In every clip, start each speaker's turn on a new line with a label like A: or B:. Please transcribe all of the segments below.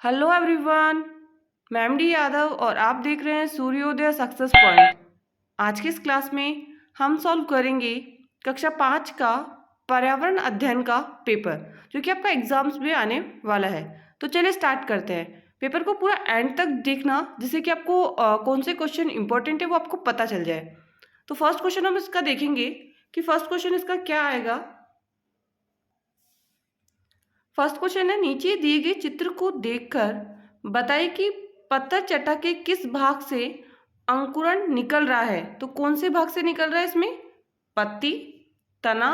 A: Hello everyone. मैं MD Yadav और आप देख रहे हैं सूर्योदय सक्सेस पॉइंट। आज की इस क्लास में हम सॉल्व करेंगे कक्षा 5 का पर्यावरण अध्ययन का पेपर, जो कि आपका एग्जाम्स में आने वाला है। तो चलिए स्टार्ट करते हैं। पेपर को पूरा एंड तक देखना, जिससे कि आपको कौन से क्वेश्चन इंपॉर्टेंट है वो आपको पता चल जाए। तो फर्स्ट क्वेश्चन हम इसका देखेंगे कि फर्स्ट क्वेश्चन इसका क्या आएगा। फर्स्ट क्वेश्चन है, नीचे दिए गए चित्र को देखकर बताइए कि पत्थर चट्टा के किस भाग से अंकुरण निकल रहा है। तो कौन से भाग से निकल रहा है इसमें? पत्ती, तना,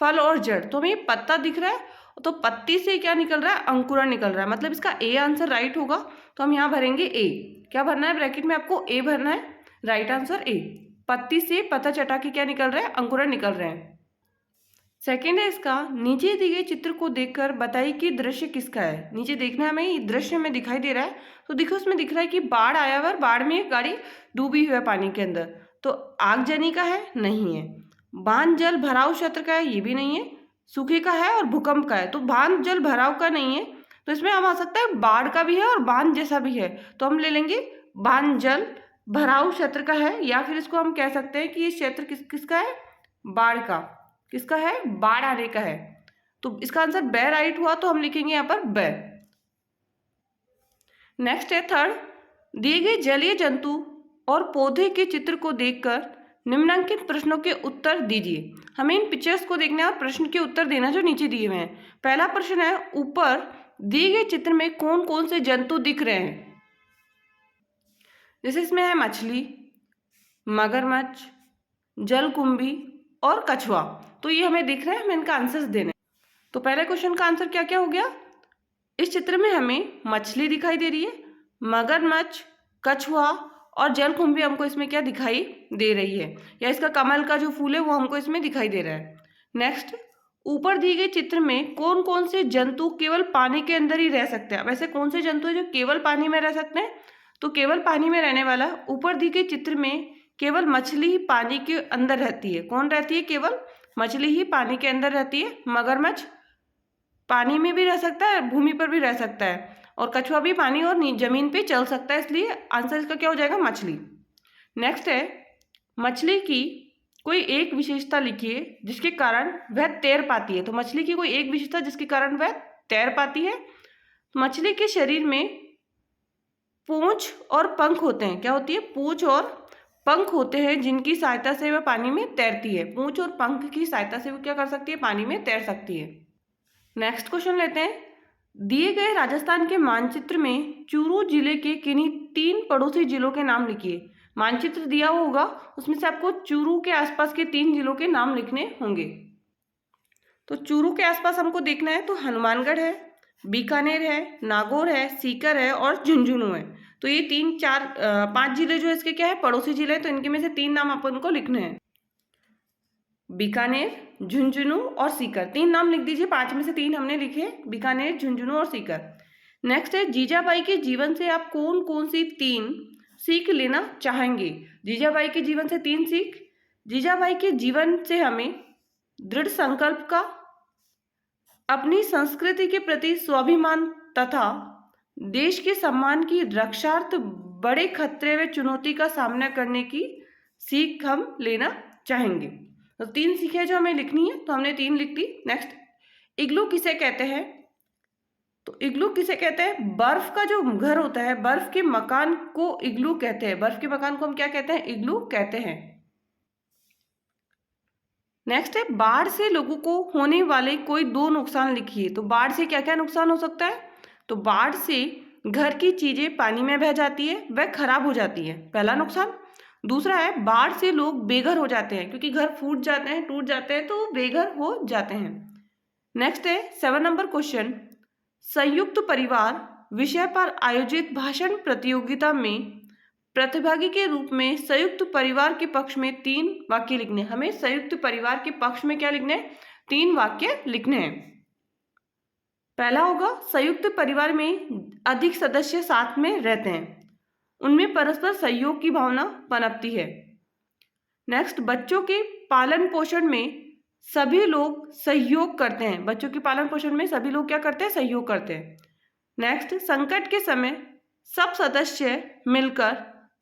A: फल और जड़। तो हमें पत्ता दिख रहा है, तो पत्ती से क्या निकल रहा है? अंकुरण निकल रहा है। मतलब इसका ए आंसर राइट होगा। तो हम यहाँ भरेंगे ए। क्या भरना है ब्रैकेट में? आपको ए भरना है। Right answer A. पत्ती से पत्थर चट्टा के क्या निकल रहा है? अंकुरण निकल रहे हैं। सेकेंड है इसका, नीचे दिए गए चित्र को देखकर बताइए कि दृश्य किसका है। नीचे देखना हमें, ये दृश्य में दिखाई दे रहा है। तो देखो उसमें दिख रहा है कि बाढ़ आया हुआ, बाढ़ में एक गाड़ी डूबी हुई है पानी के अंदर। तो आगजनी का है? नहीं है। बांध जल भराव क्षेत्र का है? ये भी नहीं है। सूखे का है और भूकंप का है। तो बांध जल भराव का नहीं है, तो इसमें हम आ सकता है बाढ़ का भी है और बांध जैसा भी है। तो हम ले लेंगे बांध जल भराव क्षेत्र का है, या फिर इसको हम कह सकते हैं कि ये क्षेत्र किसका है? बाढ़ का। किसका है? बाढ़ आने का है। तो इसका आंसर ब राइट हुआ, तो हम लिखेंगे यहाँ पर ब। नेक्स्ट है थर्ड, दिए गए जलीय जंतु और पौधे के चित्र को देखकर निम्नलिखित प्रश्नों के उत्तर दीजिए। हमें इन पिक्चर्स को देखना है और प्रश्न के उत्तर देना जो नीचे दिए हुए हैं। पहला प्रश्न है, ऊपर दिए गए चित्र में कौन कौन से जंतु दिख रहे हैं? जैसे इसमें है मछली, मगरमच्छ, जलकुंभी और कछुआ। तो ये हमें दिख रहा है, हमें इनका आंसर्स देने। तो पहले क्वेश्चन का आंसर क्या क्या हो गया? इस चित्र में हमें मछली दिखाई दे रही है, मगरमच्छ, कछुआ और जलकुंभी हमको इसमें क्या दिखाई दे रही है, या इसका कमल का जो फूल है वो हमको इसमें दिखाई दे रहा है। नेक्स्ट, ऊपर दिए गए चित्र में कौन कौन से जंतु केवल पानी के अंदर ही रह सकते हैं। अब ऐसे कौन से जंतु है जो केवल पानी में रह सकते हैं? तो केवल पानी में रहने वाला ऊपर दिए गए चित्र में केवल मछली ही पानी के अंदर रहती है। कौन रहती है? केवल मछली ही पानी के अंदर रहती है। मगरमच्छ पानी में भी रह सकता है, भूमि पर भी रह सकता है, और कछुआ भी पानी और जमीन पे चल सकता है। इसलिए आंसर इसका क्या हो जाएगा? मछली। नेक्स्ट है, मछली की कोई एक विशेषता लिखिए जिसके कारण वह तैर पाती है। तो मछली की कोई एक विशेषता जिसके कारण वह तैर पाती है। मछली के शरीर में पूंछ और पंख होते हैं। क्या होती है? पूंछ और पंख होते हैं, जिनकी सहायता से वह पानी में तैरती है। पूंछ और पंख की सहायता से वो क्या कर सकती है? पानी में तैर सकती है। नेक्स्ट क्वेश्चन लेते हैं, दिए गए राजस्थान के मानचित्र में चूरू जिले के किन्हीं 3 पड़ोसी जिलों के नाम लिखिए। मानचित्र दिया होगा, उसमें से आपको चूरू के आसपास के 3 जिलों के नाम लिखने होंगे। तो चूरू के आसपास हमको देखना है, तो हनुमानगढ़ है, बीकानेर है, नागौर है, सीकर है और झुंझुनू है। तो ये 5 जिले जो इसके क्या है? पड़ोसी जिले हैं। तो इनके में से 3 नाम अपन को लिखने हैं, बीकानेर, झुंझुनू और सीकर। 3 नाम लिख दीजिए, 5 में से 3 हमने लिखे, बीकानेर, झुंझुनू और सीकर। नेक्स्ट है, जीजाबाई के जीवन से आप कौन कौन सी 3 सीख लेना चाहेंगे? जीजाबाई के जीवन से 3 सीख। जीजाबाई के जीवन से हमें दृढ़ संकल्प का, अपनी संस्कृति के प्रति स्वाभिमान तथा देश के सम्मान की रक्षार्थ बड़े खतरे व चुनौती का सामना करने की सीख हम लेना चाहेंगे। तो 3 सीखें जो हमें लिखनी है, तो हमने 3 लिख दी। नेक्स्ट, इग्लू किसे कहते हैं? तो इग्लू किसे कहते हैं? बर्फ का जो घर होता है, बर्फ के मकान को इग्लू कहते हैं। बर्फ के मकान को हम क्या कहते हैं? इग्लू कहते हैं। नेक्स्ट है, बाढ़ से लोगों को होने वाले कोई 2 नुकसान लिखिए। तो बाढ़ से क्या क्या नुकसान हो सकता है? तो बाढ़ से घर की चीजें पानी में बह जाती है, वह खराब हो जाती है, पहला नुकसान। दूसरा है, बाढ़ से लोग बेघर हो जाते हैं, क्योंकि घर फूट जाते हैं, टूट जाते हैं, तो बेघर हो जाते हैं। नेक्स्ट है 7 नंबर क्वेश्चन, संयुक्त परिवार विषय पर आयोजित भाषण प्रतियोगिता में प्रतिभागी के रूप में संयुक्त परिवार के पक्ष में 3 वाक्य लिखने। हमें संयुक्त परिवार के पक्ष में क्या लिखने हैं? 3 वाक्य लिखने हैं। पहला होगा, संयुक्त परिवार में अधिक सदस्य साथ में रहते हैं, उनमें परस्पर सहयोग की भावना पनपती है। नेक्स्ट, बच्चों के पालन पोषण में सभी लोग सहयोग करते हैं। बच्चों के पालन पोषण में सभी लोग क्या करते हैं? सहयोग करते हैं। नेक्स्ट, संकट के समय सब सदस्य मिलकर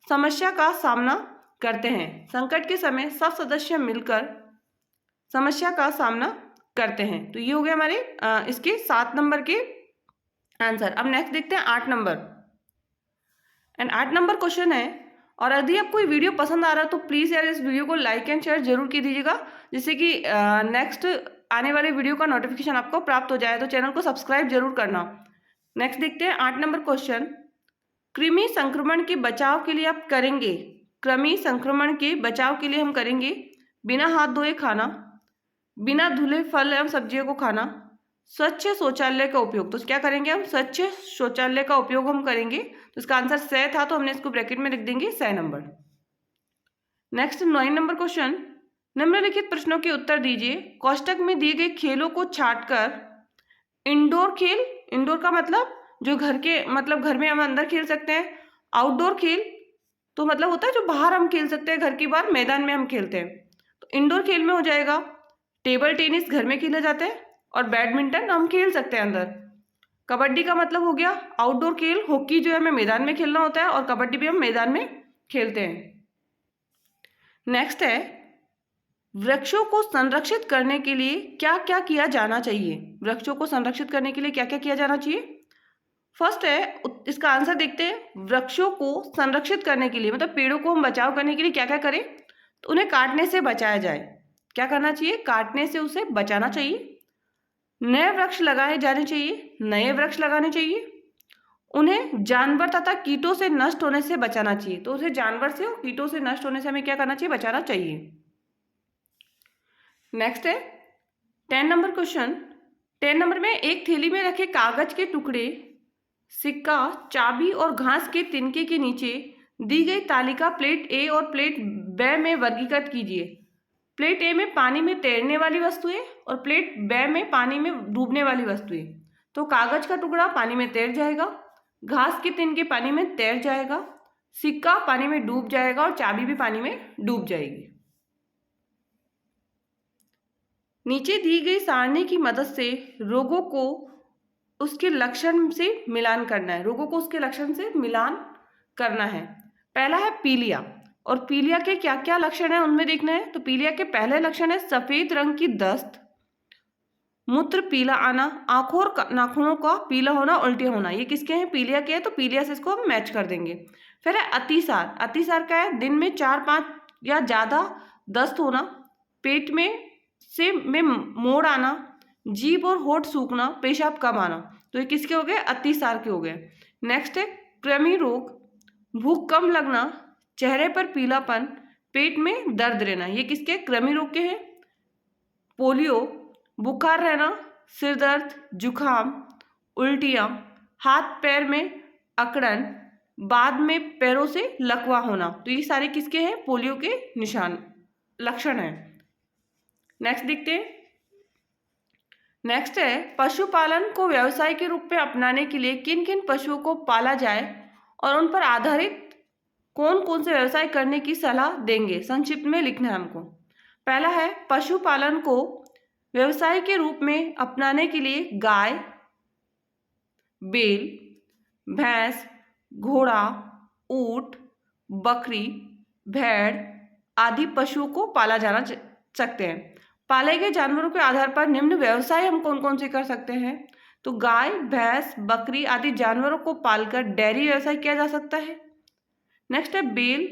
A: समस्या का सामना करते हैं। संकट के समय सब सदस्य मिलकर समस्या का सामना करते हैं। तो ये हो गया हमारे इसके 7 नंबर के आंसर। अब नेक्स्ट देखते हैं 8 नंबर। एंड 8 नंबर क्वेश्चन है, और यदि आपको ये वीडियो पसंद आ रहा है तो प्लीज़ यार इस वीडियो को लाइक एंड शेयर जरूर कर दीजिएगा, जिससे कि नेक्स्ट आने वाले वीडियो का नोटिफिकेशन आपको प्राप्त हो जाए। तो चैनल को सब्सक्राइब जरूर करना। नेक्स्ट देखते हैं 8 नंबर क्वेश्चन। कृमि संक्रमण के बचाव के लिए आप करेंगे, कृमि संक्रमण के बचाव के लिए हम करेंगे बिना हाथ धोए खाना, बिना धुले फल एवं सब्जियों को खाना, स्वच्छ शौचालय का उपयोग। तो क्या करेंगे हम? स्वच्छ शौचालय का उपयोग हम करेंगे। तो इसका आंसर से था, तो हमने इसको ब्रैकेट में लिख देंगे 6 नंबर। Next 9 number question. निम्नलिखित प्रश्नों के उत्तर दीजिए। कोष्टक में दिए गए खेलों को छांटकर इंडोर खेल, इंडोर का मतलब जो घर के, मतलब घर में हम अंदर खेल सकते हैं। आउटडोर खेल तो मतलब होता है जो बाहर हम खेल सकते हैं, घर के बाहर मैदान में हम खेलते हैं। तो इंडोर खेल में हो जाएगा टेबल टेनिस, घर में खेला जाता है, और बैडमिंटन हम खेल सकते हैं अंदर। कबड्डी का मतलब हो गया आउटडोर खेल, हॉकी जो है हमें मैदान में खेलना होता है, और कबड्डी भी हम मैदान में खेलते हैं। नेक्स्ट है, वृक्षों को संरक्षित करने के लिए क्या क्या किया जाना चाहिए? वृक्षों को संरक्षित करने के लिए क्या क्या किया जाना चाहिए? फर्स्ट है, इसका आंसर देखते हैं। वृक्षों को संरक्षित करने के लिए मतलब पेड़ों को हम बचाव करने के लिए क्या क्या करें? तो उन्हें काटने से बचाया जाए। क्या करना चाहिए? काटने से उसे बचाना चाहिए। नए वृक्ष लगाए जाने चाहिए, नए वृक्ष लगाने चाहिए। उन्हें जानवर तथा कीटों से नष्ट होने से बचाना चाहिए। तो उसे जानवर से और कीटों से नष्ट होने से हमें क्या करना चाहिए? बचाना चाहिए। नेक्स्ट है 10 नंबर क्वेश्चन। 10 नंबर में एक थैली में रखे कागज के टुकड़े, सिक्का, चाबी और घास के तिनके के नीचे दी गई तालिका प्लेट ए और प्लेट बी में वर्गीकृत कीजिए। प्लेट ए में पानी में तैरने वाली वस्तुएं और प्लेट बी में पानी में डूबने वाली वस्तुएं। तो कागज का टुकड़ा पानी में तैर जाएगा, घास के तिनके पानी में तैर जाएगा, सिक्का पानी में डूब जाएगा, और चाबी भी पानी में डूब जाएगी। नीचे दी गई सारणी की मदद से रोगों को उसके लक्षण से मिलान करना है। रोगों को उसके लक्षण से मिलान करना है। पहला है पीलिया, और पीलिया के क्या क्या लक्षण है उनमें देखना है। तो पीलिया के पहले लक्षण है सफेद रंग की दस्त, मूत्र पीला आना, आंखों और नाखूनों का पीला होना, उल्टी होना। ये किसके हैं? पीलिया के हैं, तो पीलिया से इसको हम मैच कर देंगे। फिर है अतिसार। अतिसार क्या है? दिन में 4-5 या ज़्यादा दस्त होना, पेट में मोड़ आना, जीभ और होठ सूखना, पेशाब कम आना। तो ये किसके हो गए? अतिसार के हो गए। नेक्स्ट है कृमि रोग। भूख कम लगना, चेहरे पर पीलापन, पेट में दर्द रहना। ये किसके? कृमि रोग के हैं। पोलियो, बुखार रहना, सिर दर्द, जुखाम, उल्टियाँ, हाथ पैर में अकड़न, बाद में पैरों से लकवा होना। तो ये सारे किसके हैं? पोलियो के निशान लक्षण हैं। नेक्स्ट देखते हैं। नेक्स्ट है पशुपालन को व्यवसाय के रूप में अपनाने के लिए किन किन पशुओं को पाला जाए और उन पर आधारित कौन कौन से व्यवसाय करने की सलाह देंगे? संक्षिप्त में लिखना है हमको। पहला है पशुपालन को व्यवसाय के रूप में अपनाने के लिए गाय, बैल, भैंस, घोड़ा, ऊंट, बकरी, भेड़ आदि पशुओं को पाला जाना सकते हैं। पाले गए जानवरों के आधार पर निम्न व्यवसाय हम कौन कौन से कर सकते हैं? तो गाय, भैंस, बकरी आदि जानवरों को पालकर डेयरी व्यवसाय किया जा सकता है। नेक्स्ट है बेल,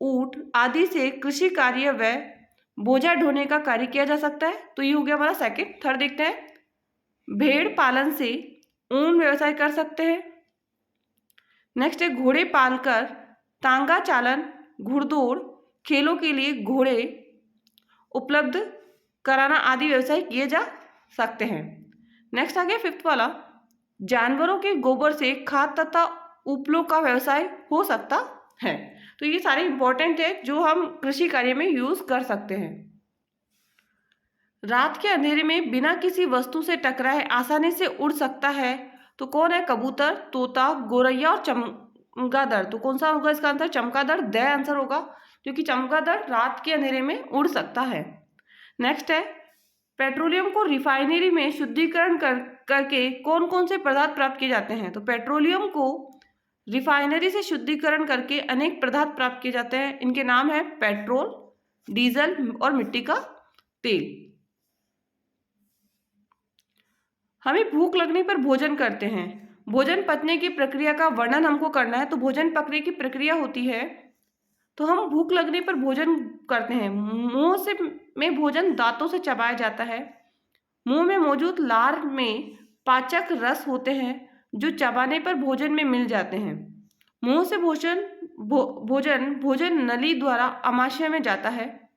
A: ऊंट आदि से कृषि कार्य व बोझा ढोने का कार्य किया जा सकता है। तो ये हो गया हमारा सेकंड। थर्ड देखते हैं भेड़ पालन से ऊन व्यवसाय कर सकते हैं। नेक्स्ट है घोड़े पालकर तांगा चालन, घुड़दौड़, खेलों के लिए घोड़े उपलब्ध कराना आदि व्यवसाय किए जा सकते हैं। नेक्स्ट आ गया फिफ्थ वाला, जानवरों के गोबर से खाद तथा उपलों का व्यवसाय हो सकता है। तो ये सारे इंपॉर्टेंट है जो हम कृषि कार्य में यूज कर सकते हैं। रात के अंधेरे में बिना किसी वस्तु से टकराए आसानी से उड़ सकता है तो कौन है? कबूतर, तोता, गोरैया और चमगादड़। तो कौन सा होगा इसका आंसर? चमगादड़ द आंसर होगा, क्योंकि चमगादड़ रात के अंधेरे में उड़ सकता है। नेक्स्ट है पेट्रोलियम को रिफाइनरी में शुद्धिकरण करके कौन कौन से पदार्थ प्राप्त किए जाते हैं? तो पेट्रोलियम को रिफाइनरी से शुद्धिकरण करके अनेक पदार्थ प्राप्त किए जाते हैं। इनके नाम है पेट्रोल, डीजल और मिट्टी का तेल। हमें भूख लगने पर भोजन करते हैं। भोजन पचने की प्रक्रिया का वर्णन हमको करना है। तो भोजन पकने की प्रक्रिया होती है, तो हम भूख लगने पर भोजन करते हैं। मुंह से में भोजन दांतों से चबाया जाता है। मुंह में मौजूद लार में पाचक रस होते हैं जो चबाने पर भोजन में मिल जाते हैं। मुंह से भोजन नली द्वारा आमाशय में जाता है।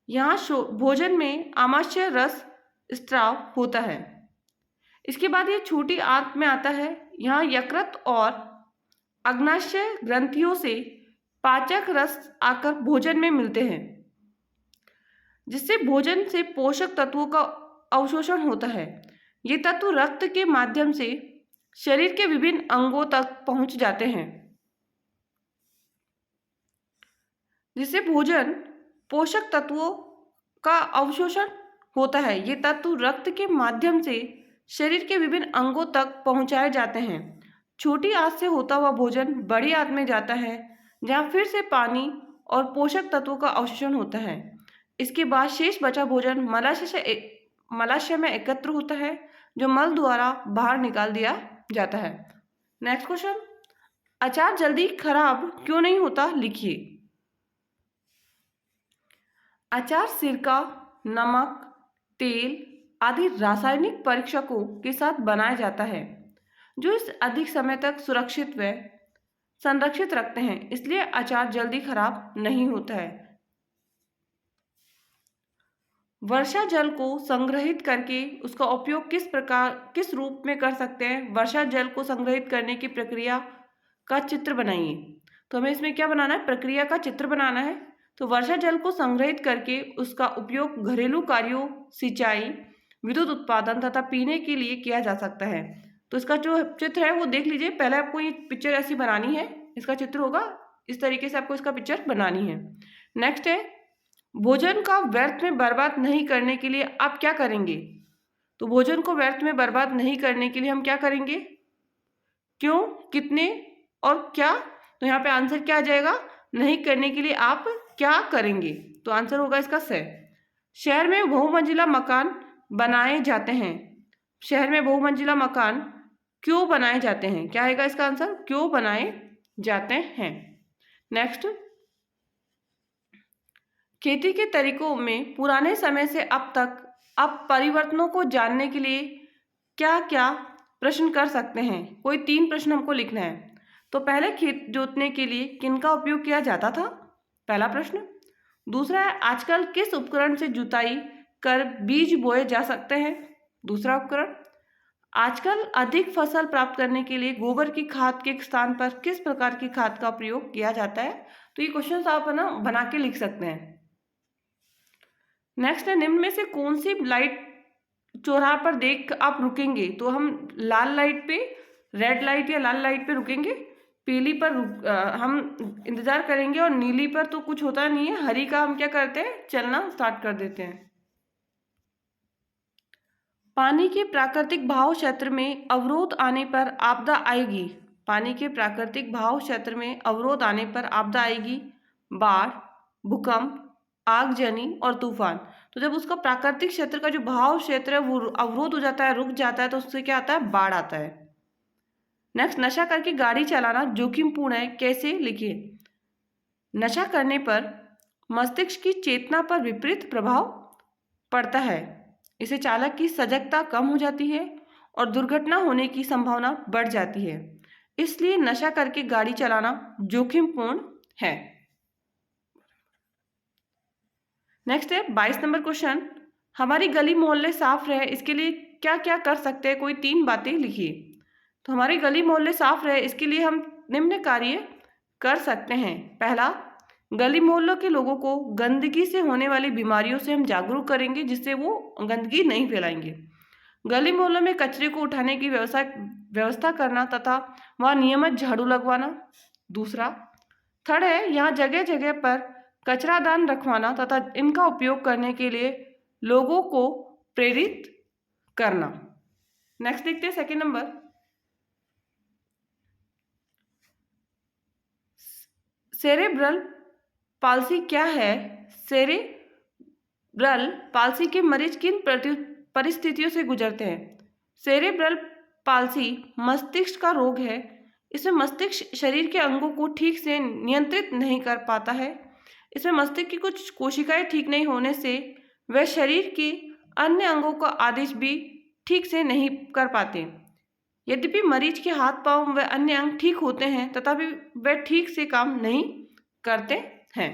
A: यहाँ भोजन में आमाशय रस स्त्राव होता है। इसके बाद ये छोटी आंत में आता है। यहाँ यकृत और अग्नाशय ग्रंथियों से पाचक रस आकर भोजन में मिलते हैं, जिससे भोजन से पोषक तत्वों का अवशोषण होता है। ये तत्व रक्त के माध्यम से शरीर के विभिन्न अंगों तक पहुंच जाते हैं, जिससे भोजन पोषक तत्वों का अवशोषण होता है। ये तत्व रक्त के माध्यम से शरीर के विभिन्न अंगों तक पहुंचाए जाते हैं। छोटी आंत से होता हुआ भोजन बड़ी आंत में जाता है, जहाँ फिर से पानी और पोषक तत्वों का अवशोषण होता है। इसके बाद शेष बचा भोजन मलाशय में एकत्र होता है, जो मल द्वारा बाहर निकाल दिया जाता है। नेक्स्ट क्वेश्चन, अचार जल्दी खराब क्यों नहीं होता? लिखिए। अचार सिरका, नमक, तेल आदि रासायनिक परीक्षकों के साथ बनाया जाता है, जो इस अधिक समय तक सुरक्षित व संरक्षित रखते हैं। इसलिए अचार जल्दी खराब नहीं होता है। वर्षा जल को संग्रहित करके उसका उपयोग किस रूप में कर सकते हैं? वर्षा जल को संग्रहित करने की प्रक्रिया का चित्र बनाइए। तो हमें इसमें क्या बनाना है? प्रक्रिया का चित्र बनाना है। तो वर्षा जल को संग्रहित करके उसका उपयोग घरेलू कार्यों, सिंचाई, विद्युत उत्पादन तथा पीने के लिए किया जा सकता है। तो इसका जो चित्र है वो देख लीजिए। पहले आपको ये पिक्चर ऐसी बनानी है, इसका चित्र होगा इस तरीके से, आपको इसका पिक्चर बनानी है। नेक्स्ट है, भोजन का व्यर्थ में बर्बाद नहीं करने के लिए आप क्या करेंगे? तो भोजन को व्यर्थ में बर्बाद नहीं करने के लिए हम क्या करेंगे? क्यों, कितने और क्या? तो यहाँ पे आंसर क्या आ जाएगा? नहीं करने के लिए आप क्या करेंगे? तो आंसर होगा इसका स। शहर में बहुमंजिला मकान बनाए जाते हैं। शहर में बहुमंजिला मकान क्यों बनाए जाते हैं? क्या आएगा इसका आंसर? क्यों बनाए जाते हैं। नेक्स्ट, खेती के तरीकों में पुराने समय से अब परिवर्तनों को जानने के लिए क्या क्या प्रश्न कर सकते हैं? कोई 3 प्रश्न हमको लिखना है। तो पहले, खेत जोतने के लिए किनका उपयोग किया जाता था? पहला प्रश्न। दूसरा है, आजकल किस उपकरण से जुताई कर बीज बोए जा सकते हैं? दूसरा उपकरण। आजकल अधिक फसल प्राप्त करने के लिए गोबर की खाद के स्थान पर किस प्रकार की खाद का प्रयोग किया जाता है? तो ये क्वेश्चन आप बना के लिख सकते हैं। नेक्स्ट है, निम्न में से कौन सी लाइट चौराहा पर देख आप रुकेंगे? तो हम लाल लाइट पे, रेड लाइट या लाल लाइट पे रुकेंगे। पीली पर हम इंतजार करेंगे, और नीली पर तो कुछ होता नहीं है। हरी का हम क्या करते हैं? चलना स्टार्ट कर देते हैं। पानी के प्राकृतिक बहाव क्षेत्र में अवरोध आने पर आपदा आएगी। पानी के प्राकृतिक बहाव क्षेत्र में अवरोध आने पर आपदा आएगी। बाढ़, भूकंप, आगजनी और तूफान। तो जब उसका प्राकृतिक क्षेत्र का जो बहाव क्षेत्र है वो अवरोध हो जाता है, रुक जाता है, तो उससे क्या आता है? बाढ़ आता है। नेक्स्ट, नशा करके गाड़ी चलाना जोखिमपूर्ण है, कैसे? लिखिए। नशा करने पर मस्तिष्क की चेतना पर विपरीत प्रभाव पड़ता है। इससे चालक की सजगता कम हो जाती है और दुर्घटना होने की संभावना बढ़ जाती है। इसलिए नशा करके गाड़ी चलाना जोखिमपूर्ण है। नेक्स्ट है 22 नंबर क्वेश्चन, हमारी गली मोहल्ले साफ रहे इसके लिए क्या क्या कर सकते हैं? कोई 3 बातें लिखिए। तो हमारी गली मोहल्ले साफ रहे इसके लिए हम निम्न कार्य कर सकते हैं। पहला, गली मोहल्लों के लोगों को गंदगी से होने वाली बीमारियों से हम जागरूक करेंगे, जिससे वो गंदगी नहीं फैलाएंगे। गली मोहल्लों में कचरे को उठाने की व्यवस्था करना तथा वहाँ नियमित झाड़ू लगवाना। दूसरा, थर्ड है, यहाँ जगह जगह पर कचरादान रखवाना तथा इनका उपयोग करने के लिए लोगों को प्रेरित करना। नेक्स्ट देखते हैं सेकेंड नंबर, सेरेब्रल पाल्सी क्या है? सेरेब्रल पाल्सी के मरीज किन परिस्थितियों से गुजरते हैं? सेरेब्रल पाल्सी मस्तिष्क का रोग है। इसमें मस्तिष्क शरीर के अंगों को ठीक से नियंत्रित नहीं कर पाता है। इसमें मस्तिष्क की कुछ कोशिकाएं ठीक नहीं होने से वह शरीर के अन्य अंगों का आदेश भी ठीक से नहीं कर पाते। यद्यपि मरीज के हाथ पांव व अन्य अंग ठीक होते हैं तथापि वे ठीक से काम नहीं करते हैं।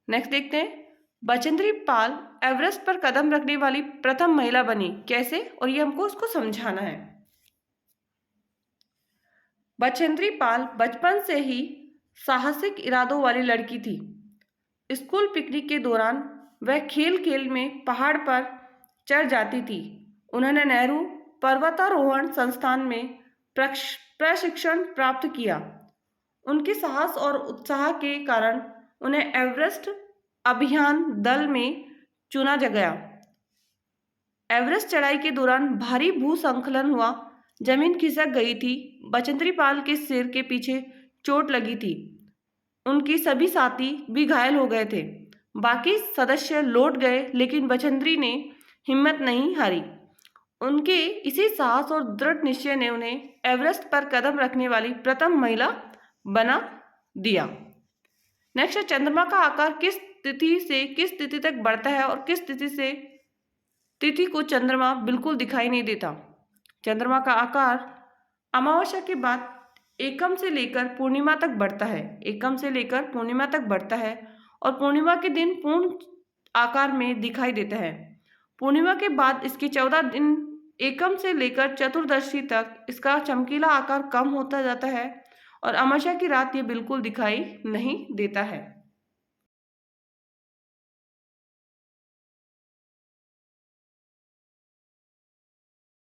A: नेक्स्ट देखते हैं, बचेंद्री पाल एवरेस्ट पर कदम रखने वाली प्रथम महिला बनी, कैसे? और ये हमको उसको समझाना है। बचेंद्री पाल बचपन से ही साहसिक इरादों वाली लड़की थी। स्कूल पिकनिक के दौरान वह खेल खेल में पहाड़ पर चढ़ जाती थी। उन्होंने नेहरू पर्वतारोहण संस्थान में प्रशिक्षण प्राप्त किया। उनके साहस और उत्साह के कारण उन्हें एवरेस्ट अभियान दल में चुना गया। एवरेस्ट चढ़ाई के दौरान भारी भूस्खलन हुआ, जमीन खिसक गई थी। बचेंद्री पाल के सिर के पीछे चोट लगी थी। उनके सभी साथी भी घायल हो गए थे। बाकी सदस्य लौट गए, लेकिन बचेंद्री ने हिम्मत नहीं हारी। उनके इसी साहस और दृढ़ निश्चय ने उन्हें एवरेस्ट पर कदम रखने वाली प्रथम महिला बना दिया। नेक्स्ट है, चंद्रमा का आकार किस तिथि से किस तिथि तक बढ़ता है और किस तिथि को चंद्रमा बिल्कुल दिखाई नहीं देता? चंद्रमा का आकार अमावस्या के बाद एकम से लेकर पूर्णिमा तक बढ़ता है। एकम से लेकर पूर्णिमा तक बढ़ता है और पूर्णिमा के दिन पूर्ण आकार में दिखाई देता है। पूर्णिमा के बाद इसके 14 दिन एकम से लेकर चतुर्दशी तक इसका चमकीला आकार कम होता जाता है और अमावस्या की रात ये बिल्कुल दिखाई नहीं देता है।